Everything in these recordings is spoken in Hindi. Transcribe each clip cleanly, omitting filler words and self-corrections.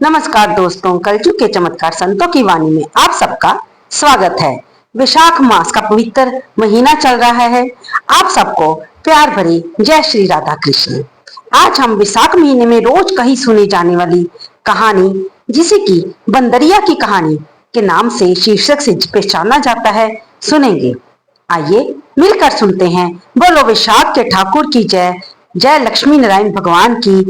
नमस्कार दोस्तों, कलयुग के चमत्कार संतों की वाणी में आप सबका स्वागत है। विशाख मास का पवित्र महीना चल रहा है। आप सबको प्यार भरी जय श्री राधा कृष्ण। आज हम विशाख महीने में रोज कहीं सुनी जाने वाली कहानी, जिसे कि बंदरिया की कहानी के नाम से शीर्षक से पहचाना जाता है, सुनेंगे। आइए मिलकर सुनते हैं। बोलो विशाख के ठाकुर की जय। जय लक्ष्मी नारायण भगवान की।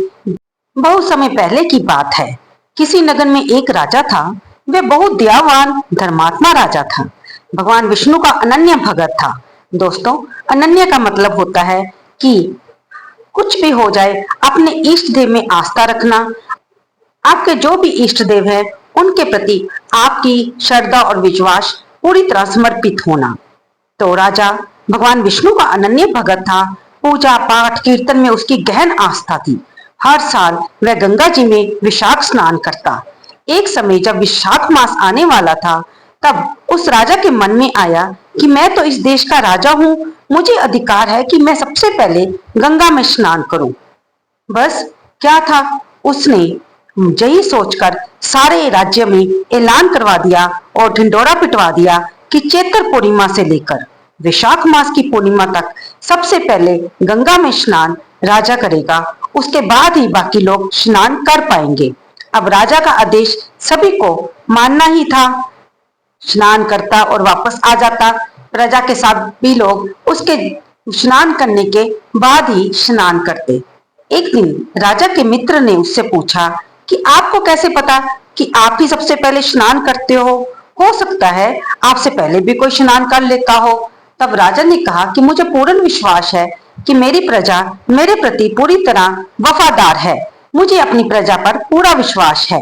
बहुत समय पहले की बात है। किसी नगर में एक राजा था। वह बहुत दयावान धर्मात्मा राजा था। भगवान विष्णु का अनन्य भगत था। दोस्तों, अनन्य का मतलब होता है कि कुछ भी हो जाए, अपने इष्ट देव में आस्था रखना। आपके जो भी इष्ट देव है, उनके प्रति आपकी श्रद्धा और विश्वास पूरी तरह समर्पित होना। तो राजा भगवान विष्णु का अनन्य भगत था। पूजा पाठ कीर्तन में उसकी गहन आस्था थी। हर साल वह गंगा जी में विशाख स्नान करता। एक समय जब विशाख मास आने वाला था, तब उस राजा के मन में आया कि मैं तो इस देश का राजा हूँ, मुझे अधिकार है कि मैं सबसे पहले गंगा में स्नान करूं। बस क्या था, उसने यही सोचकर सारे राज्य में ऐलान करवा दिया और ढिंडोरा पिटवा दिया कि चैत्र पूर्णिमा से लेकर विशाख मास की पूर्णिमा तक सबसे पहले गंगा में स्नान राजा करेगा। उसके बाद ही बाकी लोग स्नान कर पाएंगे। अब राजा का आदेश सभी को मानना ही था। स्नान करता और वापस आ जाता। प्रजा के साथ भी लोग उसके स्नान करने के बाद ही स्नान करते। एक दिन राजा के मित्र ने उससे पूछा कि आपको कैसे पता कि आप ही सबसे पहले स्नान करते हो सकता है आपसे पहले भी कोई स्नान कर लेता हो। तब राजा ने कहा कि मुझे पूर्ण विश्वास है कि मेरी प्रजा मेरे प्रति पूरी तरह वफादार है। मुझे अपनी प्रजा पर पूरा विश्वास है,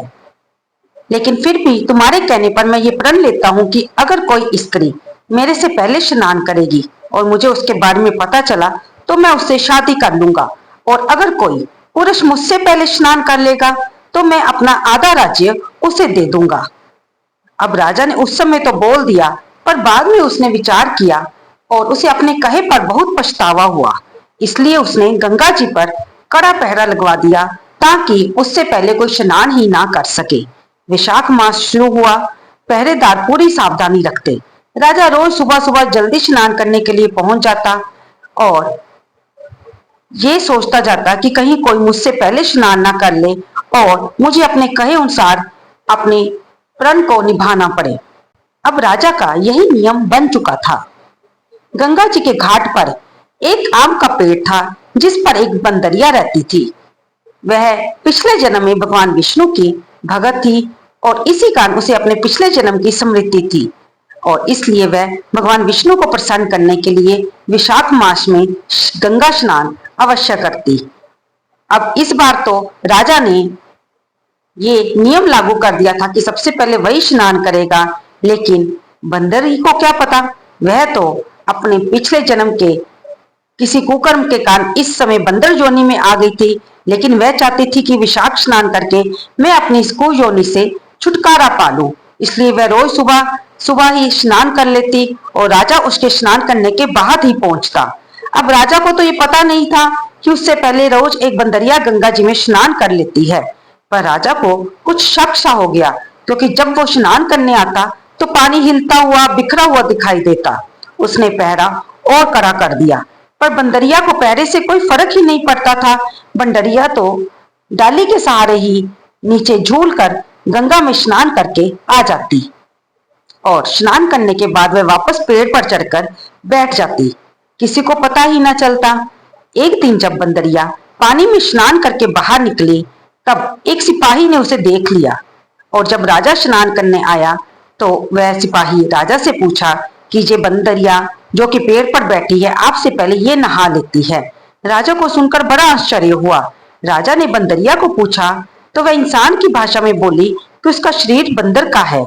लेकिन फिर भी तुम्हारे कहने पर मैं ये प्रण लेता हूँ कि अगर कोई स्त्री मेरे से पहले स्नान करेगी और मुझे उसके बारे में पता चला, तो मैं उससे शादी कर लूंगा। और अगर कोई पुरुष मुझसे पहले स्नान कर लेगा, तो मैं अपना आधा राज्य उसे दे दूंगा। अब राजा ने उस समय तो बोल दिया, पर बाद में उसने विचार किया और उसे अपने कहे पर बहुत पछतावा हुआ। इसलिए उसने गंगा जी पर कड़ा पहरा लगवा दिया, ताकि उससे पहले कोई स्नान ही ना कर सके। विशाख मास शुरू हुआ। पहरेदार पूरी सावधानी रखते। राजा रोज सुबह सुबह जल्दी स्नान करने के लिए पहुंच जाता और ये सोचता जाता कि कहीं कोई मुझसे पहले स्नान ना कर ले और मुझे अपने कहे अनुसार अपने प्रण को निभाना पड़े। अब राजा का यही नियम बन चुका था। गंगा जी के घाट पर एक आम का पेड़ था, जिस पर एक बंदरिया रहती थी। वह पिछले जन्म में भगवान विष्णु की भगत थी और इसी कारण उसे अपने पिछले जन्म की स्मृति थी, और इसलिए वह भगवान विष्णु को प्रसन्न करने के लिए विशाख मास में गंगा स्नान अवश्य करती। अब इस बार तो राजा ने ये नियम लागू कर दिया था कि सबसे पहले वही स्नान करेगा, लेकिन बंदरी को क्या पता, वह तो अपने पिछले जन्म के किसी कुकर्म के कारण इस समय बंदर योनि में आ गई थी। लेकिन वह चाहती थी कि विशाख स्नान करके मैं अपनी इस कुयोनि से छुटकारा पा लूं। इसलिए वह रोज सुबह सुबह ही स्नान कर लेती और राजा उसके स्नान करने के बाद ही पहुंचता। अब राजा को तो ये पता नहीं था कि उससे पहले रोज एक बंदरिया गंगा जी में स्नान कर लेती है। पर राजा को कुछ शक सा हो गया, क्योंकि जब वो स्नान करने आता तो पानी हिलता हुआ बिखरा हुआ दिखाई देता। उसने पहरा और कड़ा कर दिया, पर बंदरिया को पहरे से कोई फर्क ही नहीं पड़ता था। बंदरिया तो डाली के सहारे ही नीचे झूल कर गंगा में स्नान करके आ जाती और स्नान करने के बाद वह वापस पेड़ पर चढ़कर बैठ जाती। किसी को पता ही ना चलता। एक दिन जब बंदरिया पानी में स्नान करके बाहर निकली, तब एक सिपाही ने उसे देख लिया और जब राजा स्नान करने आया तो वह सिपाही राजा से पूछा कि ये बंदरिया जो कि पेड़ पर बैठी है, आपसे पहले ये नहा लेती है। राजा को सुनकर बड़ा आश्चर्य हुआ। राजा ने बंदरिया को पूछा तो वह इंसान की भाषा में बोली कि उसका शरीर बंदर का है,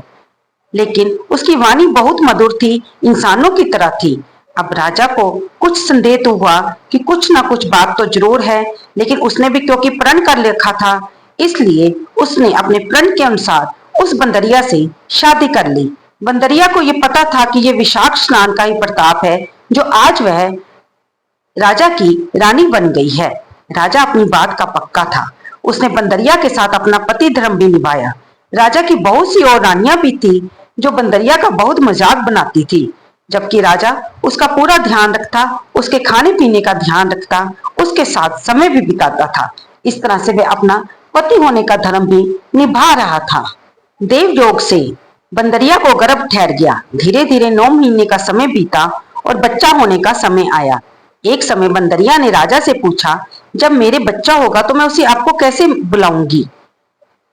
लेकिन उसकी वाणी बहुत मधुर थी, इंसानों की तरह थी। अब राजा को कुछ संदेह तो हुआ कि कुछ ना कुछ बात तो जरूर है, लेकिन उसने भी क्योंकि प्रण कर रखा था, इसलिए उसने अपने प्रण के अनुसार उस बंदरिया से शादी कर ली। बंदरिया को यह पता था कि यह विशाख स्नान का ही प्रताप है जो आज वह राजा की रानी बन गई है। राजा अपनी बात का पक्का था। उसने बंदरिया के साथ अपना पति धर्म भी निभाया। राजा की बहुत सी और रानियां भी थी जो बंदरिया का बहुत मजाक बनाती थी, जबकि राजा उसका पूरा ध्यान रखता, उसके खाने पीने का ध्यान रखता, उसके साथ समय भी बिताता था। इस तरह से वह अपना पति होने का धर्म भी निभा रहा था। देव योग से बंदरिया को गर्भ ठहर गया। धीरे धीरे 9 महीने का समय बीता और बच्चा होने का समय आया। एक समय बंदरिया ने राजा से पूछा, जब मेरे बच्चा होगा तो मैं उसे आपको कैसे बुलाऊंगी?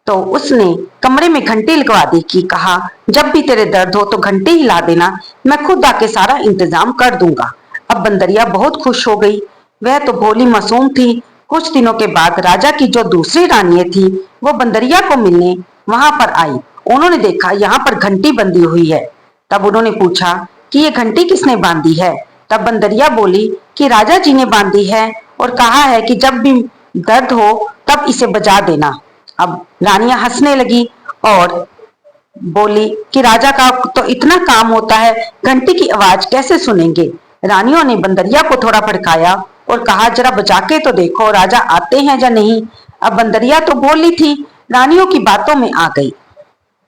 तो उसने कमरे में घंटी लगवा दी कि कहा, जब भी तेरे दर्द हो तो घंटी हिला देना, मैं खुद आके सारा इंतजाम कर दूंगा। अब बंदरिया बहुत खुश हो गई। वह तो भोली मासूम थी। कुछ दिनों के बाद राजा की जो दूसरी रानी थी वो बंदरिया को मिलने वहां पर आई। उन्होंने देखा यहाँ पर घंटी बंधी हुई है। तब उन्होंने पूछा कि ये घंटी किसने बांधी है? तब बंदरिया बोली कि राजा जी ने बांधी है और कहा है कि जब भी दर्द हो तब इसे बजा देना। अब रानियां हंसने लगी और बोली कि राजा का तो इतना काम होता है, घंटी की आवाज कैसे सुनेंगे? रानियों ने बंदरिया को थोड़ा भड़काया और कहा, जरा बजा के तो देखो राजा आते हैं या नहीं। अब बंदरिया तो भोली थी, रानियों की बातों में आ गई।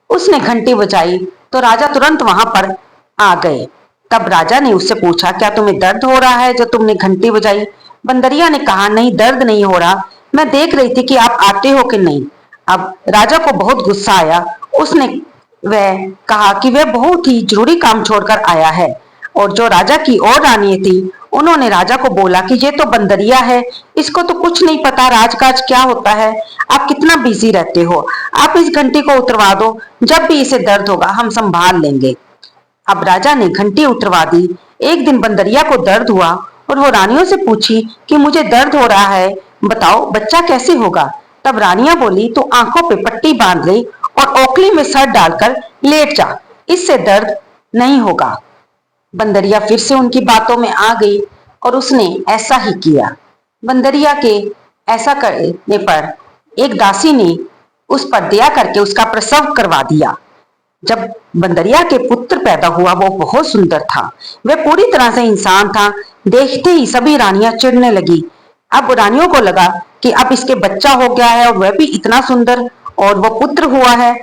उसने घंटी बजाई तो राजा तुरंत वहां पर आ गए। तब राजा ने उससे पूछा, क्या तुम्हें दर्द हो रहा है जो तुमने घंटी बजाई? बंदरिया ने कहा, नहीं दर्द नहीं हो रहा, मैं देख रही थी कि आप आते हो कि नहीं। अब राजा को बहुत गुस्सा आया। उसने वह कहा कि वह बहुत ही जरूरी काम छोड़कर आया है। और जो राजा की और रानी थी उन्होंने राजा को बोला कि ये तो बंदरिया है, इसको तो कुछ नहीं पता राजकाज क्या होता है, आप कितना बिजी रहते हो, आप इस घंटी को उतरवा दो, जब भी इसे दर्द होगा हम संभाल लेंगे। अब राजा ने घंटी उतरवा दी। एक दिन बंदरिया को दर्द हुआ और वो रानियों से पूछी कि मुझे दर्द हो रहा है, बताओ बच्चा कैसे होगा? तब रानियां बोली, तू आंखों पे पट्टी बांध ले और ओखली में सर डालकर लेट जा, इससे दर्द नहीं होगा। बंदरिया फिर से उनकी बातों में आ गई और उसने ऐसा ही किया। बंदरिया के ऐसा करने पर एक दासी ने उस पर दया करके उसका प्रसव करवा दिया। जब बंदरिया के पुत्र पैदा हुआ वो बहुत सुंदर था। वह पूरी तरह से इंसान था। देखते ही सभी रानियां चिढ़ने लगी। अब रानियों को लगा कि अब इसके बच्चा हो गया है और वह भी इतना सुंदर और वो पुत्र हुआ है,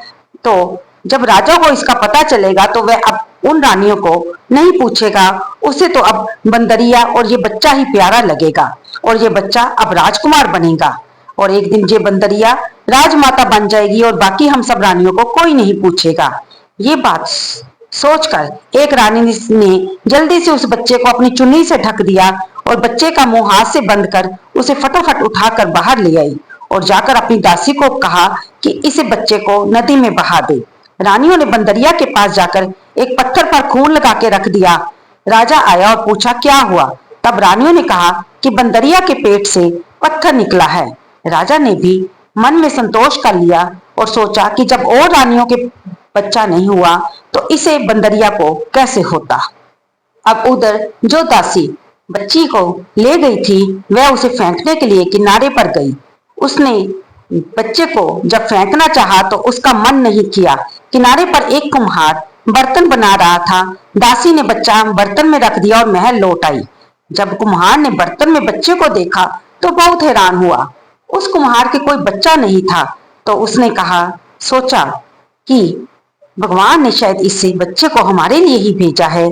तो जब राजा को इसका पता चलेगा तो वह अब उन रानियों को नहीं पूछेगा। उसे तो अब बंदरिया और ये बच्चा ही प्यारा लगेगा और ये बच्चा अब राजकुमार बनेगा और एक दिन ये बंदरिया राजमाता बन जाएगी और बाकी हम सब रानियों को कोई नहीं पूछेगा। ये बात सोचकर एक रानी ने जल्दी से उस बच्चे को अपनी चुन्नी से ढक दिया और बच्चे का मुंह हाथ से बंद कर उसे फटाफट उठाकर बाहर ले आई और जाकर अपनी दासी को कहा कि इसे बच्चे को नदी में बहा दे। रानियों ने बंदरिया के पास जाकर एक पत्थर पर खून लगा के रख दिया। राजा आया और पूछा, क्या हुआ? तब रानियों ने कहा कि बंदरिया के पेट से पत्थर निकला है। राजा ने भी मन में संतोष कर लिया और सोचा कि जब और रानियों के बच्चा नहीं हुआ तो इसे बंदरिया को कैसे होता। अब उधर जो दासी बच्ची को ले गई थी वह उसे फेंकने के लिए किनारे पर गई। उसने बच्चे को जब फेंकना चाहा तो उसका मन नहीं किया। किनारे पर एक कुम्हार बर्तन बना रहा था। दासी ने बच्चा बर्तन में रख दिया और महल लौट आई। जब कुम्हार ने बर्तन में बच्चे को देखा तो बहुत हैरान हुआ। उस कुम्हार के कोई बच्चा नहीं था। तो उसने सोचा कि भगवान ने शायद इस बच्चे को हमारे लिए ही भेजा है,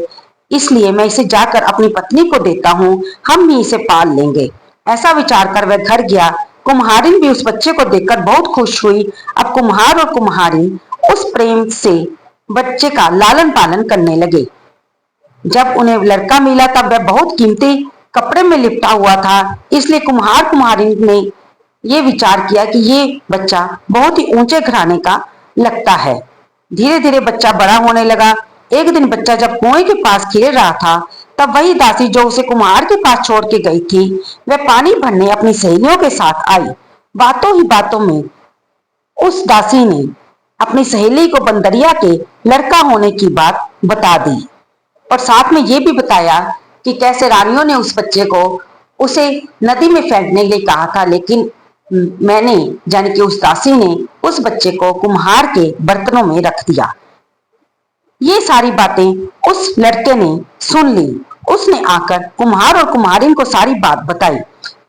इसलिए मैं इसे जाकर अपनी पत्नी को देता हूँ, हम भी इसे पाल लेंगे। ऐसा विचार कर वह घर गया। कुम्हारिन भी उस बच्चे को देखकर बहुत खुश हुई। अब कुम्हार और कुम्हारिन उस प्रेम से बच्चे का लालन पालन करने लगे। जब उन्हें लड़का मिला तब वह बहुत कीमती कपड़े में लिपटा हुआ था, इसलिए कुम्हार कुम्हारिन ने ये विचार किया कि ये बच्चा बहुत ही ऊंचे घराने का लगता है। धीरे धीरे बच्चा बड़ा होने लगा। एक दिन बच्चा जब कुएं के पास खेल रहा था तब वही दासी जो उसे कुम्हार के पास छोड़ के गई थी वह पानी भरने अपनी सहेलियों के साथ आई। बातों ही बातों में उस दासी ने अपनी सहेली को बंदरिया के लड़का होने की बात बता दी और साथ में ये भी बताया कि कैसे रानियों ने उस बच्चे को उसे नदी में फेंकने के लिए कहा था, लेकिन मैंने यानी कि उस दासी ने उस बच्चे को कुम्हार के बर्तनों में रख दिया। ये सारी बातें उस लड़के ने सुन ली उसने आकर कुम्हार और कुम्हारिन को सारी बात बताई।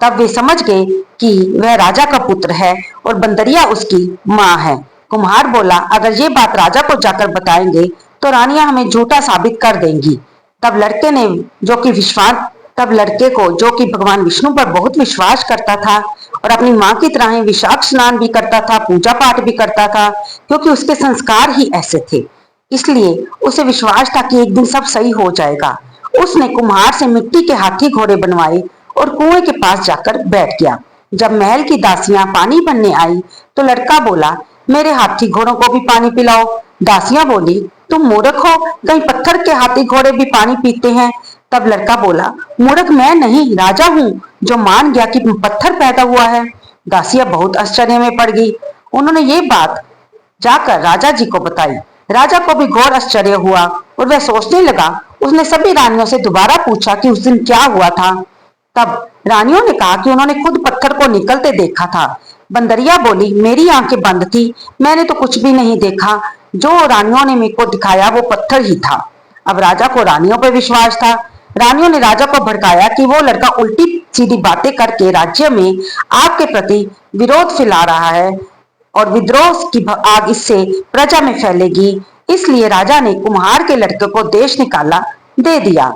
तब वे समझ गए कि वह राजा का पुत्र है और बंदरिया उसकी माँ है। कुम्हार बोला, अगर ये बात राजा को जाकर बताएंगे तो रानियां हमें झूठा साबित कर देंगी। तब लड़के ने जो कि विश्वास तब लड़के को जो कि भगवान विष्णु पर बहुत विश्वास करता था और अपनी माँ की तरह ही विशाख स्नान भी करता था, पूजा पाठ भी करता था, क्योंकि उसके संस्कार ही ऐसे थे। इसलिए उसे विश्वास था कि एक दिन सब सही हो जाएगा। उसने कुम्हार से मिट्टी के हाथी घोड़े बनवाए और कुएं के पास जाकर बैठ गया। जब महल की दासियां पानी भरने आई तो लड़का बोला, मेरे हाथी घोड़ों को भी पानी पिलाओ। दासियां बोली, तुम मूर्ख हो, कहीं पत्थर के हाथी घोड़े भी पानी पीते हैं। तब लड़का बोला, मूर्ख मैं नहीं, राजा हूँ जो मान गया कि पत्थर पैदा हुआ है। दासियां बहुत आश्चर्य में पड़ गई। उन्होंने ये बात जाकर राजा जी को बताई। राजा को भी घोर आश्चर्य हुआ और वह सोचने लगा। उसने सभी रानियों से दोबारा पूछा कि उस दिन क्या हुआ था। तब रानियों ने कहा कि उन्होंने खुद पत्थर को निकलते देखा था। बंदरिया बोली, मेरी आंखें बंद थी, मैंने तो कुछ भी नहीं देखा। जो रानियों ने मेरे को दिखाया वो पत्थर ही था। अब राजा को रानियों पर विश्वास था। रानियों ने राजा को भड़काया कि वो लड़का उल्टी सीधी बातें करके राज्य में आपके प्रति विरोध फैला रहा है और विद्रोह की आग इससे प्रजा में फैलेगी। इसलिए राजा ने कुम्हार के लड़के को देश निकाला दे दिया।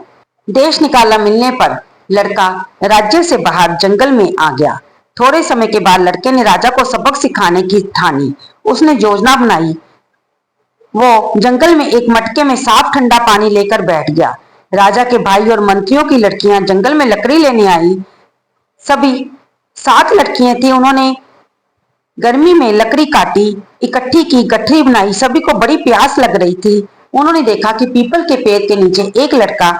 देश निकाला मिलने पर लड़का राज्य से बाहर जंगल में आ गया। थोड़े समय के बाद लड़के ने राजा को सबक सिखाने की ठानी। उसने योजना बनाई। वो जंगल में एक मटके में साफ ठंडा पानी लेकर बैठ गया। राजा के भाई और मंत्रियों की लड़कियां जंगल में लकड़ी लेने आई। सभी 7 लड़कियां थी। उन्होंने गर्मी में लकड़ी काटी, इकट्ठी की, गठरी बनाई। सभी को बड़ी प्यास लग रही थी। उन्होंने देखा कि पीपल के पेड़ के नीचे एक लड़का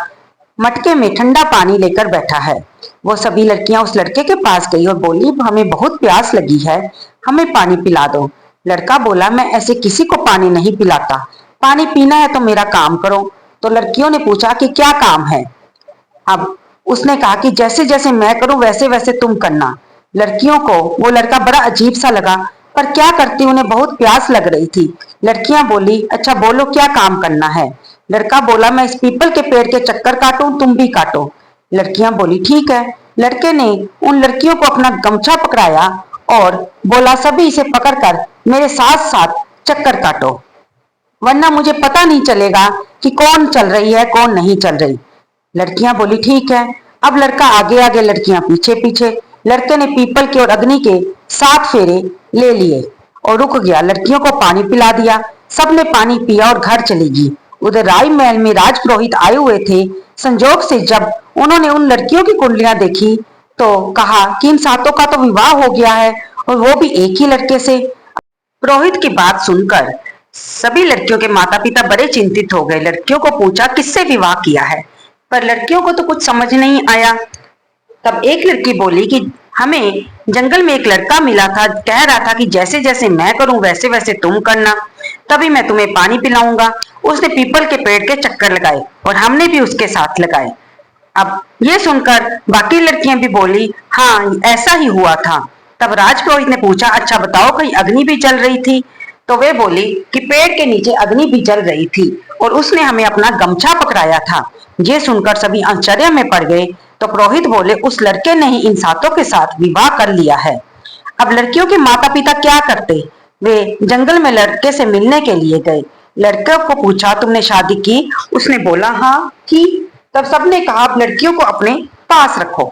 मटके में ठंडा पानी लेकर बैठा है। वो सभी लड़कियां उस लड़के के पास गई और बोली, हमें बहुत प्यास लगी है, हमें पानी पिला दो। लड़का बोला, मैं ऐसे किसी को पानी नहीं पिलाता, पानी पीना है तो मेरा काम करो। तो लड़कियों ने पूछा कि क्या काम है। अब उसने कहा कि जैसे जैसे मैं करूं वैसे वैसे तुम करना। लड़कियों को वो लड़का बड़ा अजीब सा लगा, पर क्या करती, उन्हें बहुत प्यास लग रही थी। लड़कियां बोली, अच्छा बोलो क्या काम करना है। लड़का बोला, मैं इस पीपल के पेड़ के चक्कर काटूं, तुम भी काटो। लड़कियां बोली, ठीक है। लड़के ने उन लड़कियों को अपना गमछा पकड़ाया और बोला, सभी इसे पकड़कर मेरे साथ साथ चक्कर काटो, वरना मुझे पता नहीं चलेगा कि कौन चल रही है कौन नहीं चल रही। लड़कियां बोली, ठीक है। अब लड़का आगे आगे, लड़कियां पीछे पीछे। लड़के ने पीपल के और अग्नि के 7 फेरे ले लिए और रुक गया। लड़कियों को पानी पिला दिया। सबने पानी पिया और घर चली गई। उधर राय महल में राजपुरोहित आए हुए थे। संजोग से जब उन्होंने उन लड़कियों की कुंडलियां देखी तो कहा कि इन 7 का तो विवाह हो गया है और वो भी एक ही लड़के से। पुरोहित की बात सुनकर सभी लड़कियों के माता पिता बड़े चिंतित हो गए। लड़कियों को पूछा किससे विवाह किया है, पर लड़कियों को तो कुछ समझ नहीं आया। तब एक लड़की बोली कि हमें जंगल में एक लड़का मिला था, कह रहा था कि जैसे जैसे मैं करूं वैसे वैसे तुम करना, तभी मैं तुम्हें पानी पिलाऊंगा। उसने पीपल के पेड़ के चक्कर लगाए और हमने भी उसके साथ लगाए। अब ये सुनकर बाकी लड़कियां भी बोली, हाँ ऐसा ही हुआ था। तब राजपुरोहित ने पूछा, अच्छा बताओ कहीं अग्नि भी जल रही थी। तो वे बोली कि पेड़ के नीचे अग्नि भी जल रही थी और उसने हमें अपना गमछा पकड़ाया था। ये सुनकर सभी आश्चर्य में पड़ गए। तो पुरोहित बोले, उस लड़के ने ही इन 7 के साथ विवाह कर लिया है। अब लड़कियों के माता पिता क्या करते, वे जंगल में लड़के से मिलने के लिए गए। लड़के को पूछा, तुमने शादी की? उसने बोला, हाँ की। तब सबने कहा, अब लड़कियों को अपने पास रखो।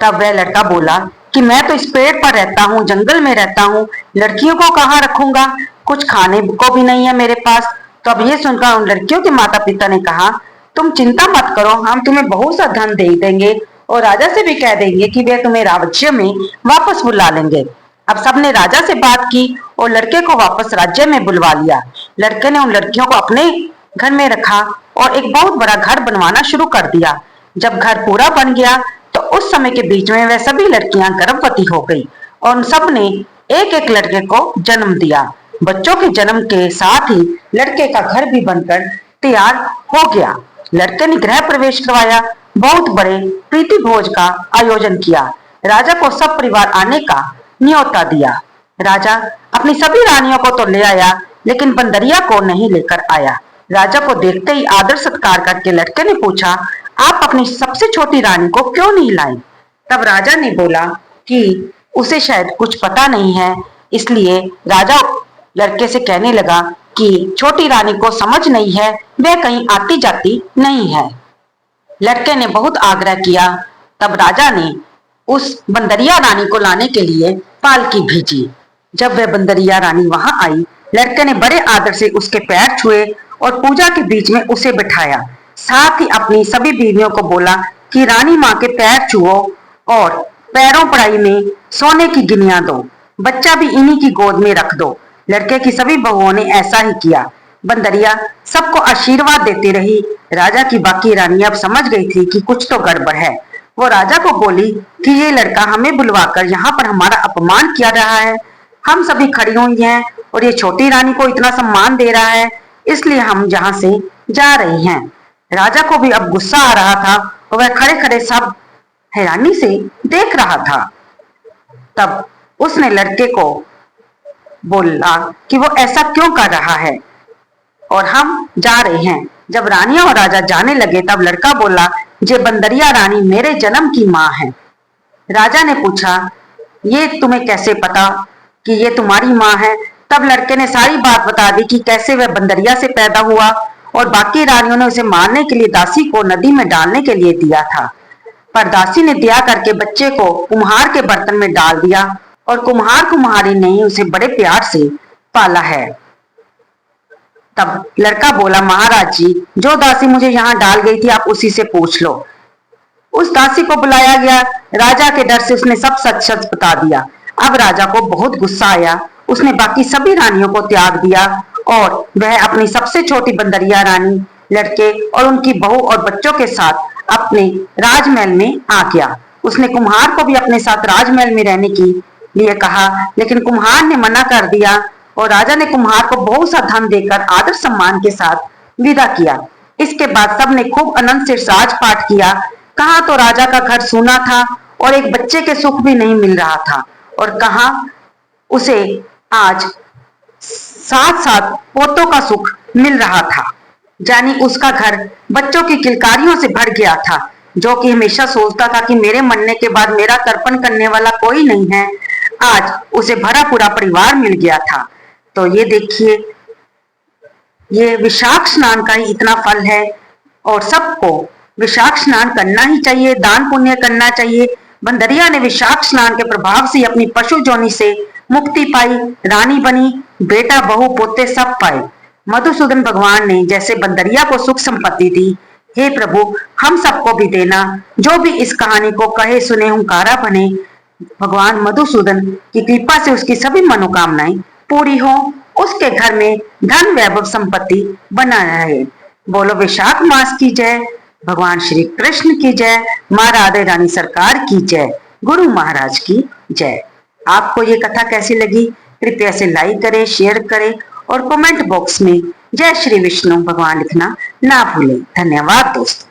तब वह लड़का बोला कि मैं तो इस पेड़ पर रहता हूँ, जंगल में रहता हूँ, लड़कियों को कहाँ रखूंगा, कुछ खाने को भी नहीं है मेरे पास। तो अब ये सुनकर उन लड़कियों के माता पिता ने कहा, तुम चिंता मत करो, हम तुम्हें बहुत सा धन दे देंगे और राजा से भी कह देंगे कि वे तुम्हें राज्य में वापस बुला लेंगे। अब सबने राजा से बात की और लड़के को वापस राज्य में बुलवा लिया। लड़के ने उन लड़कियों को अपने घर में रखा और एक बहुत बड़ा घर बनवाना शुरू कर दिया। जब घर पूरा बन गया तो उस समय के बीच में वह सभी लड़कियां गर्भवती हो गई और उन सब ने एक एक लड़के को जन्म दिया। बच्चों के जन्म के साथ ही लड़के का घर भी बनकर तैयार हो गया। लड़के ने गृह प्रवेश करवाया, बहुत बड़े प्रीति भोज का आयोजन किया। राजा को सब परिवार आने का न्योता दिया। राजा अपनी सभी रानियों को तो ले आया, लेकिन बंदरिया को नहीं लेकर आया। राजा को देखते ही आदर सत्कार करके लड़के ने पूछा, आप अपनी सबसे छोटी रानी को क्यों नहीं लाई? तब राजा ने बोला कि उसे शायद कुछ पता नहीं है, इसलिए राजा लड़के से कहने लगा कि छोटी रानी को समझ नहीं है, वह कहीं आती जाती नहीं है। लड़के ने बहुत आग्रह किया। तब राजा ने उस बंदरिया रानी को लाने के लिए पालकी भेजी। जब वह बंदरिया रानी वहां आई, लड़के ने बड़े आदर से उसके पैर छुए और पूजा के बीच में उसे बिठाया। साथ ही अपनी सभी बीवियों को बोला कि रानी माँ के पैर छुओ और पैरों पड़ाई में सोने की गिनिया दो, बच्चा भी इन्हीं की गोद में रख दो। लड़के की सभी बहुओं ने ऐसा ही किया। बंदरिया सबको आशीर्वाद देती रही। राजा की बाकी रानी अब समझ गई थी कि कुछ तो गड़बड़ है। वो राजा को बोली कि ये लड़का हमें बुलवाकर यहाँ पर हमारा अपमान किया रहा है। हम सभी खड़ी हुई हैं और ये छोटी रानी को इतना सम्मान दे रहा है, इसलिए हम यहाँ से जा रही हैं। राजा को भी अब गुस्सा आ रहा था और वह खड़े खड़े सब हैरानी से देख रहा था। तब उसने लड़के को बोला कि वो ऐसा क्यों कर रहा है और हम जा रहे हैं। जब रानियां और राजा जाने लगे तब लड़का बोला, जे बंदरिया रानी मेरे जन्म की माँ है। राजा ने पूछा, ये तुम्हें कैसे पता कि ये तुम्हारी माँ है? तब लड़के ने सारी बात बता दी कि कैसे वह बंदरिया से पैदा हुआ और बाकी रानियों ने उसे मारने के लिए दासी को नदी में डालने के लिए दिया था, पर दासी ने दया करके बच्चे को कुम्हार के बर्तन में डाल दिया और कुम्हार कुम्हारी ने उसे बड़े प्यार से पाला है। तब लड़का बोला, महाराज जी, जो दासी मुझे यहाँ डाल गई थी आप उसी से पूछ लो। उस दासी को बुलाया गया। राजा के डर से उसने सब सच सच बता दिया। अब राजा को बहुत गुस्सा आया। उसने बाकी सभी रानियों को त्याग दिया और वह अपनी सबसे छोटी बंदरिया रानी, लड़के और उनकी बहू और बच्चों के साथ अपने राजमहल में आ गया। उसने कुम्हार को भी अपने साथ राजमहल में रहने के लिए कहा, लेकिन कुम्हार ने मना कर दिया और राजा ने कुम्हार को बहुत सा धन देकर आदर सम्मान के साथ विदा किया। इसके बाद सबने खूब आनंद से राजपाट किया। कहा तो राजा का घर सूना था और एक बच्चे के सुख भी नहीं मिल रहा था, और कहा उसे आज साथ साथ पोतों का सुख मिल रहा था। जानी उसका घर बच्चों की किलकारियों से भर गया था, जो कि हमेशा सोचता था कि मेरे मरने के बाद मेरा तर्पण करने वाला कोई नहीं है। आज उसे भरा पूरा परिवार मिल गया था। तो ये देखिए, ये विशाख स्नान का ही इतना फल है और सबको विशाख स्नान करना ही चाहिए, दान पुण्य करना चाहिए। बंदरिया ने विशाख स्नान के प्रभाव से अपनी पशु जोनि से मुक्ति पाई, रानी बनी, बेटा बहू पोते सब पाए। मधुसूदन भगवान ने जैसे बंदरिया को सुख संपत्ति दी, हे प्रभु हम सबको भी देना। जो भी इस कहानी को कहे सुने हुंकारा बने, भगवान मधुसूदन की कृपा से उसकी सभी मनोकामनाएं पूरी हो, उसके घर में धन वैभव संपत्ति बना रहे। बोलो विशाख मास की जय, भगवान श्री कृष्ण की जय, माँ राधे रानी सरकार की जय, गुरु महाराज की जय। आपको ये कथा कैसी लगी? कृपया से लाइक करें, शेयर करें और कमेंट बॉक्स में जय श्री विष्णु भगवान लिखना ना भूलें। धन्यवाद दोस्तों।